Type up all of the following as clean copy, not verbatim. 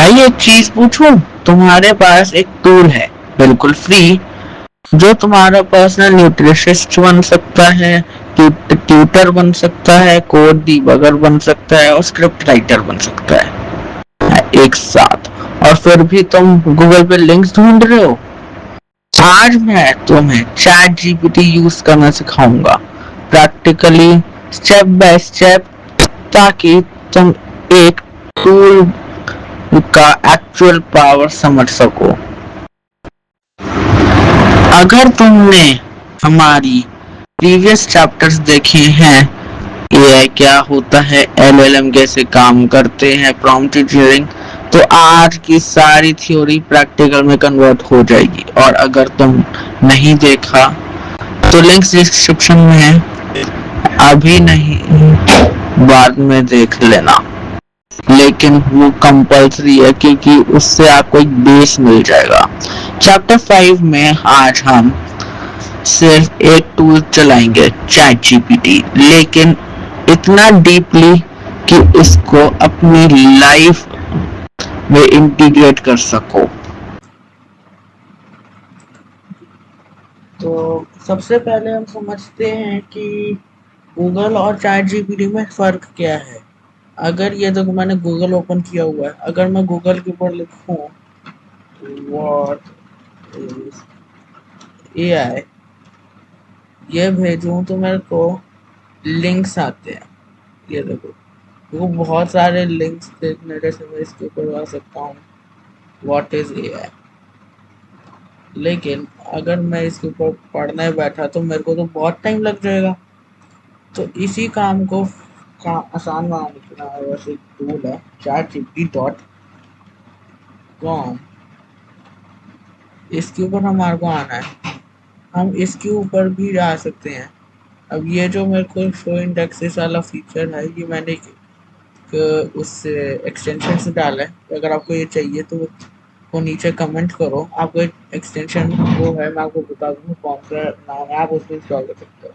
भाई एक चीज पूछूं। तुम्हारे पास एक टूल है, बिल्कुल फ्री, जो तुम्हारा पर्सनल न्यूट्रिशिस्ट बन सकता है, ट्यूटर बन सकता है, कोड डिबगर बन सकता है और स्क्रिप्ट राइटर बन सकता है एक साथ। और फिर भी तुम गूगल पे लिंक्स ढूंढ रहे हो। आज मैं तुम्हें चैट जीपीटी यूज करना सिखाऊंगा, प्रैक्टिकली, स्टेप बाय स्टेप, ताकि तुम एक टूल का एक्चुअल पावर समझ सको। अगर तुमने हमारी प्रीवियस चैप्टर्स देखे हैं, एआई क्या होता है, एलएलएम कैसे काम करते हैं, प्रॉम्प्ट इंजीनियरिंग, तो आज की सारी थ्योरी प्रैक्टिकल में कन्वर्ट हो जाएगी। और अगर तुम नहीं देखा तो लिंक्स डिस्क्रिप्शन में है, अभी नहीं बाद में देख लेना। लेकिन वो कंपल्सरी है क्योंकि उससे आपको एक बेस मिल जाएगा। चैप्टर 5 में आज हम सिर्फ एक टूल चलाएंगे, चैट जीपीटी, लेकिन इतना डीपली कि इसको अपनी लाइफ में इंटीग्रेट कर सको। तो सबसे पहले हम समझते हैं कि गूगल और चैट जीपीटी में फ़र्क क्या है। अगर ये देखो, मैंने गूगल ओपन किया हुआ है, अगर मैं गूगल के ऊपर लिखूं व्हाट इज एआई, ये भेजूं तो मेरे को लिंक्स आते हैं। ये देखो, वो बहुत सारे लिंक्स देखने से मैं इसके ऊपर आ सकता हूँ व्हाट इज एआई। लेकिन अगर मैं इसके ऊपर पढ़ने बैठा तो मेरे को तो बहुत टाइम लग जाएगा। तो इसी काम को आसान बनाने के लिए हमारे पास एक टूल है, chatgpt.com। इसके ऊपर हमारे को आना है, हम इसके ऊपर भी जा सकते हैं। अब ये जो मेरे को शो इंडेक्सेस वाला फीचर है, ये मैंने उस एक्सटेंशन से डाला है। तो अगर आपको ये चाहिए तो वो नीचे कमेंट करो, आपको एक एक्सटेंशन वो है, मैं आपको बता दूँगा कौन सा नाम है, आप उसमें इंस्टॉल कर सकते हो।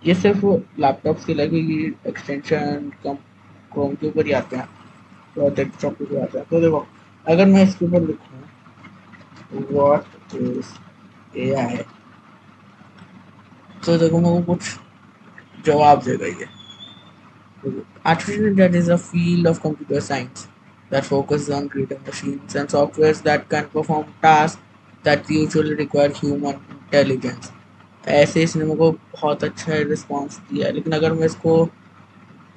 ये सिर्फ लैपटॉप की लगेगी एक्सटेंशन, कम क्रोम के ऊपर ही आते हैं, तो डेस्कटॉप के ऊपर आते हैं। तो देखो, अगर मैं इसके ऊपर लिखूँ व्हाट इज एआई, तो देखो मेरे को कुछ जवाब देगा ये। Artificial intelligence is a field of computer science that focuses on creating machines and softwares that can perform tasks that usually require human intelligence। ऐसे इसने मेरे को बहुत अच्छा रिस्पॉन्स दिया है। लेकिन अगर मैं इसको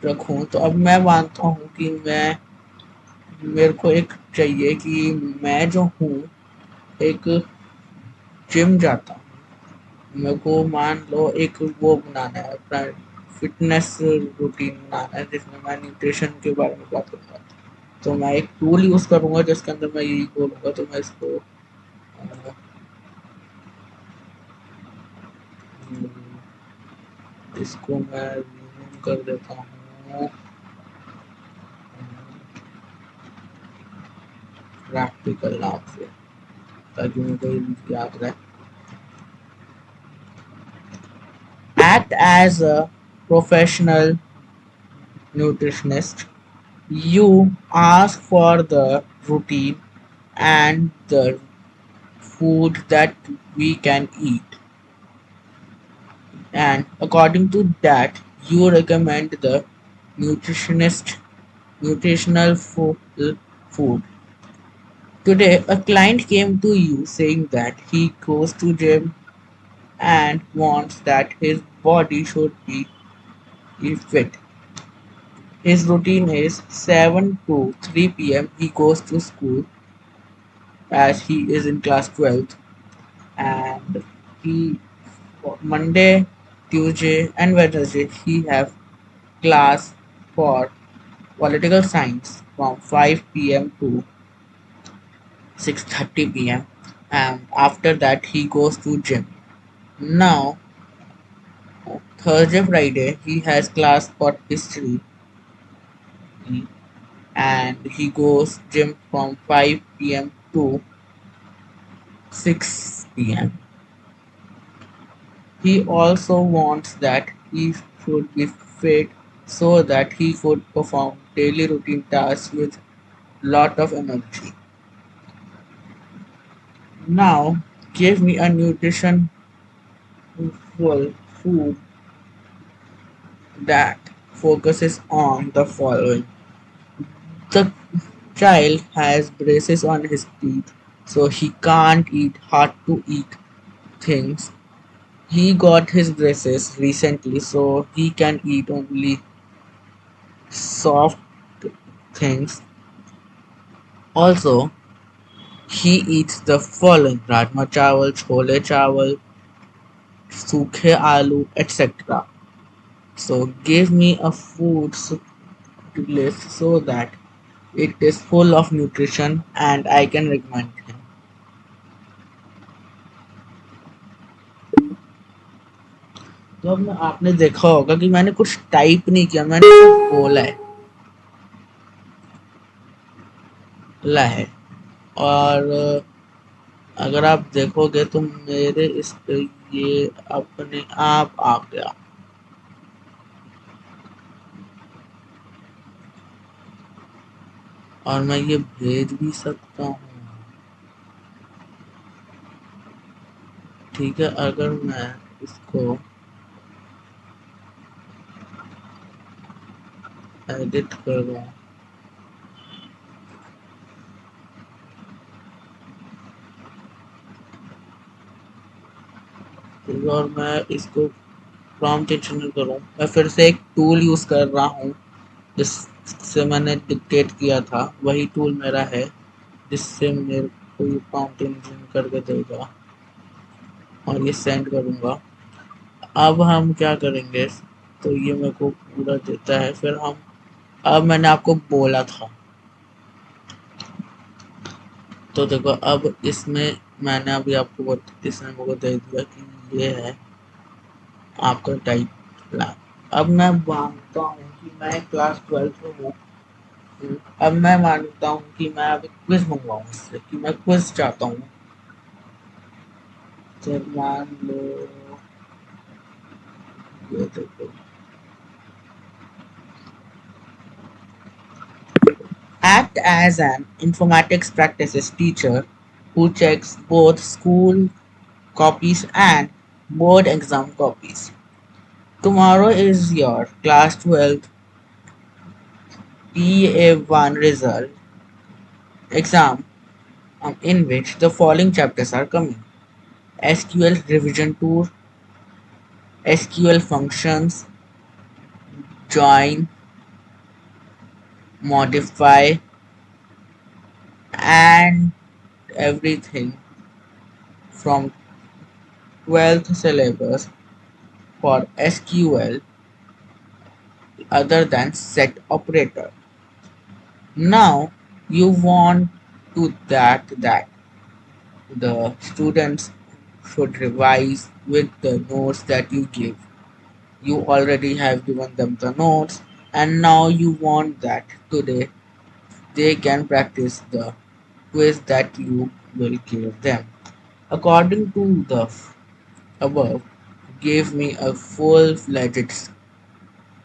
रखूं तो अब मैं मानता हूँ कि मेरे को एक चाहिए कि मैं जो हूँ एक जिम जाता हूँ, मेरे को मान लो एक वो बनाना है, अपना फिटनेस रूटीन बनाना है जिसमें मैं न्यूट्रिशन के बारे में बात करूँगा। तो मैं एक टूल यूज़ करूँगा जिसके अंदर मैं यही बोलूँगा। तो मैं इसको मैं ज़ूम कर देता हूँ प्रैक्टिकल नाम से, ताकि मेरे को याद रहे। Act as a professional nutritionist. You ask for the routine and the food that we can eat, and according to that, you recommend the nutritionist nutritional food. Today, a client came to you saying that he goes to gym and wants that his body should be fit. His routine is 7 to 3 p.m. He goes to school as he is in class 12th, and he Monday, Tuesday and Wednesday he have class for political science from 5 p.m. to 6:30 p.m. and after that he goes to gym. Now Thursday, Friday he has class for history and he goes gym from 5 p.m. to 6 p.m. He also wants that he should be fit so that he could perform daily routine tasks with lot of energy. Now, give me a nutrition full food that focuses on the following. The child has braces on his teeth, so he can't eat hard to eat things. He got his braces recently, so he can eat only soft things. Also, he eats the following: rajma chawal, chole chawal, सूखे aloo, etc. So give me a food list so that it is full of nutrition and I can recommend him. तो अब आपने देखा होगा कि मैंने कुछ type नहीं किया, मैंने सिर्फ बोला है। और अगर आप देखोगे तो मेरे इस पे ये अपने आप आ गया। और मैं ये भेज भी सकता हूँ। ठीक है, अगर मैं इसको एडिट कर रहा हूँ और मैं इसको प्रॉम्प्ट इंजीनियर करूँ, मैं फिर से एक टूल यूज़ कर रहा हूँ जिससे मैंने डिक्टेट किया था, वही टूल मेरा है जिससे मेरे को ये प्रॉम्प्ट इंजीनियर करके देगा और ये सेंड करूँगा। अब हम क्या करेंगे, तो ये मेरे को पूरा देता है। फिर हम, अब मैंने आपको बोला था, तो देखो अब इसमें मैंने अभी आपको इसने मेरे को दे दिया कि ये है आपका टाइप प्लान। अब मैं मानता हूँ कि मैं क्लास 12 में हूँ। अब मैं मानता हूँ कि मैं अभी क्विज मंगवाऊँ इससे, कि मैं क्विज चाहता हूँ। तो मान लो ये देखो, act as an informatics practices teacher who checks both school copies and board exam copies. Tomorrow is your class 12 PA1 result exam, in which the following chapters are coming: SQL revision tour, SQL functions, join, modify, and everything from 12th syllabus for SQL other than set operator. Now you want to that the students should revise with the notes that you give. You already have given them the notes, and now you want that today they can practice the quiz that you will give them. According to the above, give me a full-fledged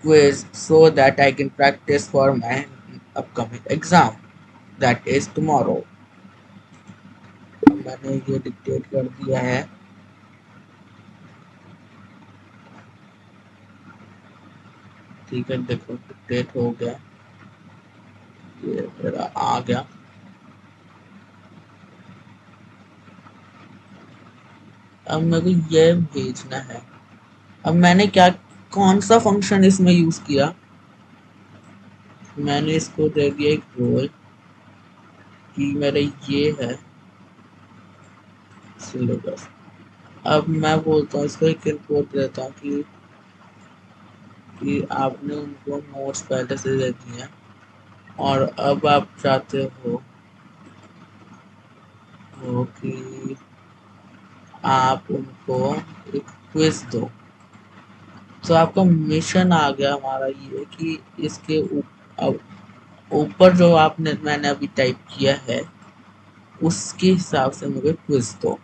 quiz so that I can practice for my upcoming exam, that is tomorrow. मैंने ये dictate कर दिया है। ठीक है, देखो dictate हो गया, ये मेरा आ गया। अब मेरे को ये भेजना है। अब मैंने क्या, कौन सा फंक्शन इसमें यूज किया, मैंने इसको दे दिया एक रोल कि मेरा ये है सिलेबस। अब मैं बोलता हूँ इसको एक इनपुट देता हूँ कि आपने उनको नोट्स पहले से दे दिए हैं और अब आप चाहते हो कि आप उनको एक क्विज दो। तो आपका मिशन आ गया हमारा ये कि इसके ऊपर जो आपने मैंने अभी टाइप किया है उसके हिसाब से मुझे क्विज दो।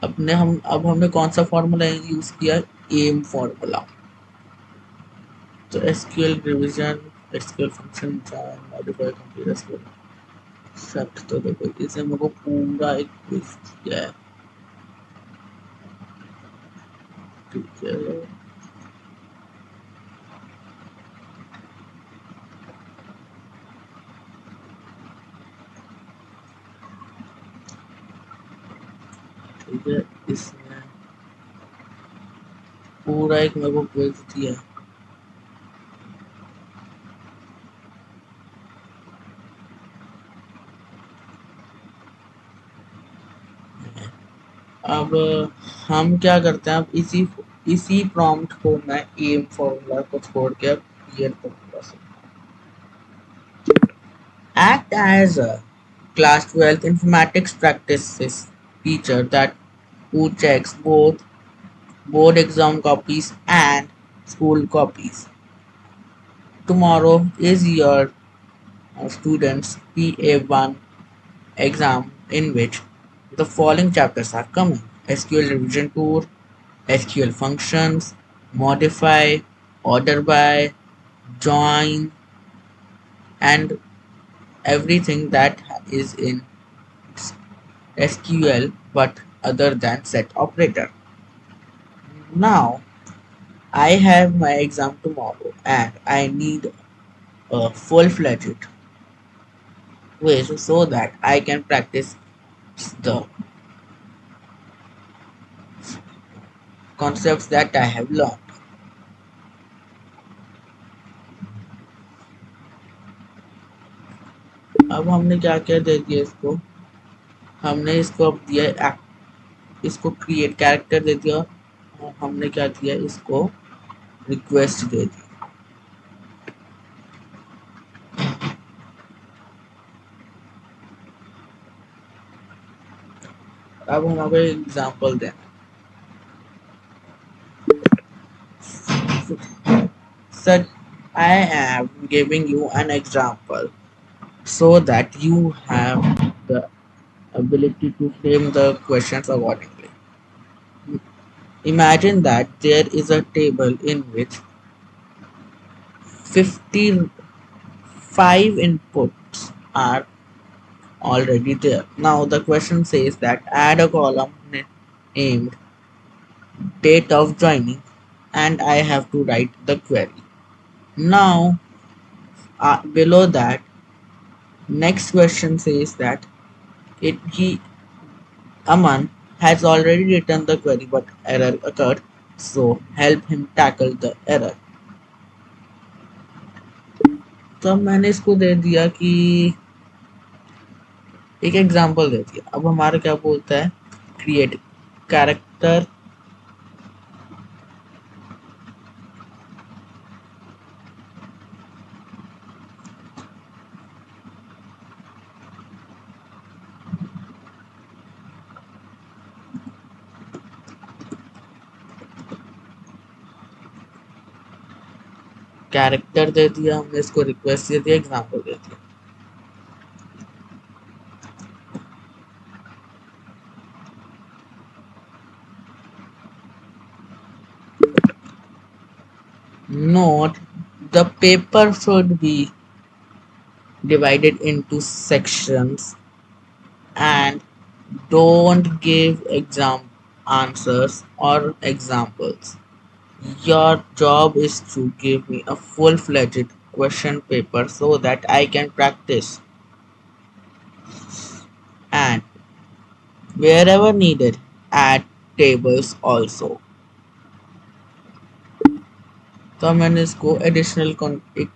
अब हमने कौन सा फॉर्मूला यूज किया, एम फॉर्मूला। तो SQL revision, SQL function, join, modify, complete SQL. शब्द तो देखो इसे मेरे को पूरा एक क्विज दिया है। ठीक है, ठीक है, इसमें पूरा एक मेरे को क्विज दिया है। अब हम क्या करते हैं, अब इसी प्रॉम्प्ट को मैं एम फॉर्मूला को छोड़ के अब क्लियर करूंगा। Act as a class 12 informatics practices teacher that who checks both board exam copies and school copies. Tomorrow is your students' PA1 exam in which the following chapters are coming: SQL revision tour, SQL functions, modify, order by, join, and everything that is in SQL but other than set operator. Now I have my exam tomorrow and I need a full-fledged quiz so that I can practice the concepts that I have learned. अब हमने क्या क्या दे दिया इसको, हमने इसको अब दिया, इसको क्रिएट कैरेक्टर दे दिया और हमने क्या दिया, इसको रिक्वेस्ट दे दी। अब हम अगर एग्जांपल दें, sir I am giving you an example so that you have the ability to frame the questions accordingly. Imagine that there is a table in which 55 inputs are already there. Now the question says that add a column named date of joining and I have to write the query. Now below that, next question says that he Aman has already written the query but error occurred, so help him tackle the error. तो मैंने इसको दे दिया कि एक example दे दिया। अब हमारा क्या बोलता है, क्रिएट कैरेक्टर कैरेक्टर दे दिया, हमने इसको रिक्वेस्ट दे दिया, एग्जांपल दे दिया। Note: the paper should be divided into sections and don't give exam answers or examples. Your job is to give me a full-fledged question paper so that I can practice, and wherever needed add tables also. तो मैंने इसको एक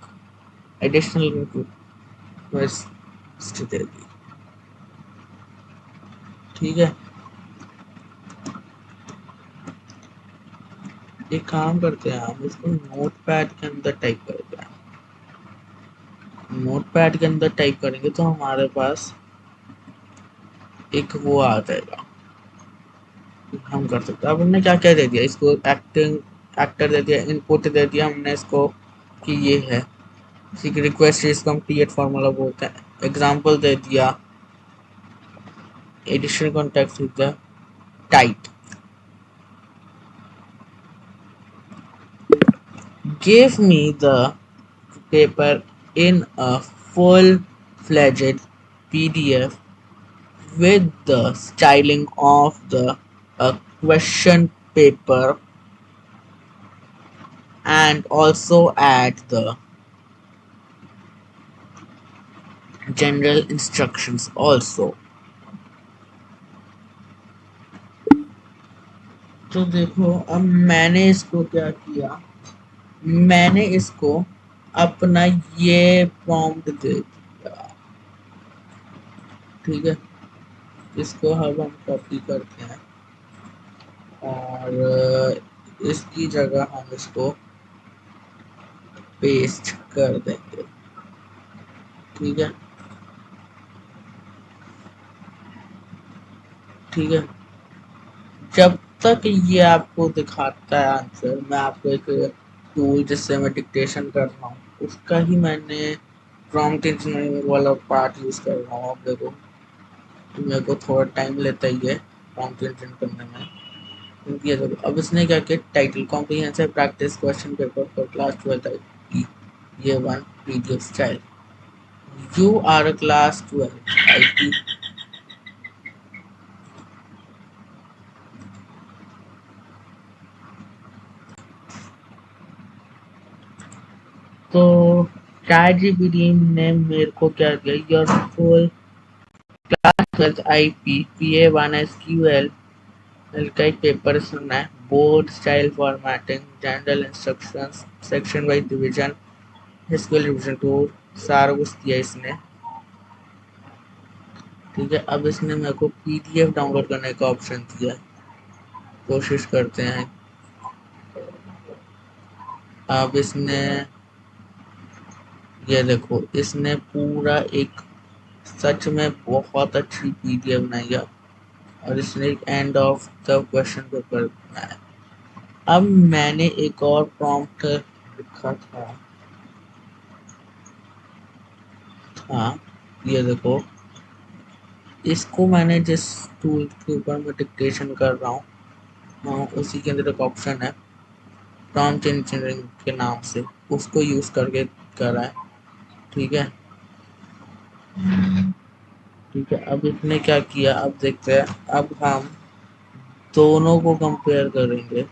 additional request दे दी। ठीक है, एक काम करते हैं, हम इसको नोटपैड के अंदर टाइप करते हैं। नोटपैड के अंदर टाइप करेंगे तो हमारे पास एक वो आ जाएगा, हम कर सकते हैं। अब हमने क्या क्या दे दिया, इसको एक्टर दे दिया, इनपुट दे दिया हमने इसको कि ये है, रिक्वेस्ट इसको हम क्रिएट फार्मूला बोलते हैं, एग्जांपल दे दिया, एडिशनल कॉन्टेक्स्ट दे दिया, tight, give me the paper in a full-fledged PDF with the styling of the question paper, and also add the general instructions also. तो देखो अब मैंने इसको क्या किया, मैंने इसको अपना ये प्रॉम्प्ट दे दिया। ठीक है, इसको अब हम कॉपी करते हैं और इसकी जगह हम इसको पेस्ट कर देंगे। ठीक है, ठीक है, जब तक ये आपको दिखाता है आंसर, मैं आपको एक टूल जिससे मैं डिक्टेशन कर रहा हूँ उसका ही मैंने प्रॉम्प्ट इंजीनियरिंग वाला पार्ट यूज कर रहा हूँ। अब देखो तो मेरे को थोड़ा टाइम लेता ही है प्रॉम्प्ट इंजीनियरिंग करने में, क्योंकि ये देखो अब इसने क्या किया, title comprehensive practice question paper for class 12 आई ये one PDF style, you are a class 12 IT. तो चैट जीपीटी ने मेरे को क्या दिया, your full class 12 IP PA 1 SQL का एक पेपर सुनना है, board style formatting, general instructions, section wise division, SQL division tour, सारा कुछ दिया इसने। ठीक है, अब इसने मेरे को पीडीएफ डाउनलोड करने का ऑप्शन दिया है, कोशिश करते हैं। अब इसने ये देखो, इसने पूरा एक सच में बहुत अच्छी पीडीएफ बनाई है और इसने एक end of the question paper बनाया। अब मैंने एक और प्रॉम्प्ट लिखा था, हाँ ये देखो, इसको मैंने जिस टूल के ऊपर मैं डिक्टेशन कर रहा हूँ, हाँ, उसी के अंदर एक ऑप्शन है प्रॉम्प्ट इंजीनियरिंग के नाम से, उसको यूज करके करा है। ठीक है, ठीक है, अब इसने क्या किया, अब देखते हैं, अब हम दोनों को कंपेयर करेंगे।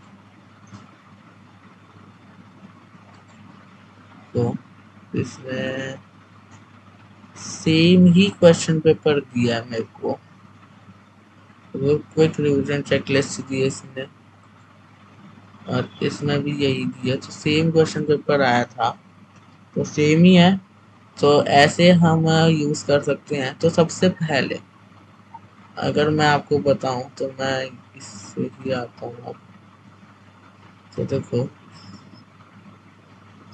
तो इसमें सेम ही क्वेश्चन पेपर दिया है मेरे को, वो क्विक रिवीजन चेकलिस्ट दी है इसने और इसमें भी यही दिया, तो सेम क्वेश्चन पेपर आया था, तो सेम ही है। तो ऐसे हम यूज कर सकते हैं। तो सबसे पहले अगर मैं आपको बताऊं तो मैं इससे ही आता हूँ। तो देखो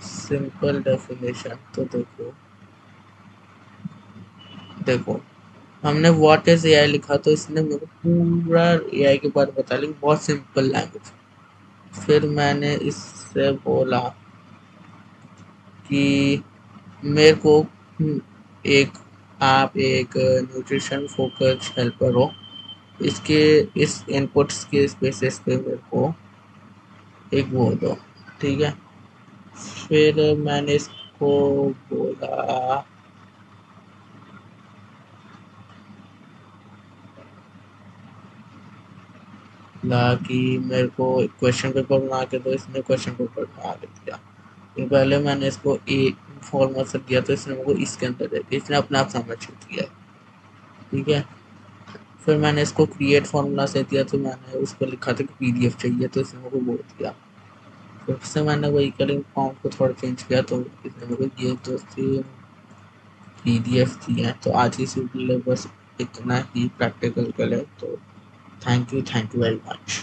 सिंपल डेफिनेशन, तो देखो देखो हमने व्हाट इज एआई लिखा तो इसने मेरे को पूरा एआई के बारे में बता, लेकिन बहुत सिंपल लैंग्वेज। फिर मैंने इससे बोला कि मेरे को एक आप एक न्यूट्रिशन फोकस हेल्पर हो, इसके इस इनपुट्स के बेसिस पे मेरे को एक वो दो। ठीक है, फिर मैंने इसको बोला ला कि मेरे को क्वेश्चन पेपर बना के दो, इसने क्वेश्चन पेपर बना के दिया। फिर पहले मैंने इसको एक फॉर्मूला से दिया तो इसने मेरे को इसके अंदर दे दिया, इसने अपने आप समझ दिया। ठीक है, फिर मैंने इसको क्रिएट फॉर्मूला से दिया तो मैंने उसको लिखा था कि पीडीएफ चाहिए तो इसने मेरे को बोल दिया। फिर से मैंने वही कलिंग फॉर्म को थोड़ा चेंज किया तो इसने मेरे को ये तो सेम पीडीएफ दिया है। तो आज की इस वीडियो में बस इतना ही प्रैक्टिकल के लिए। तो थैंक यू वेरी मच।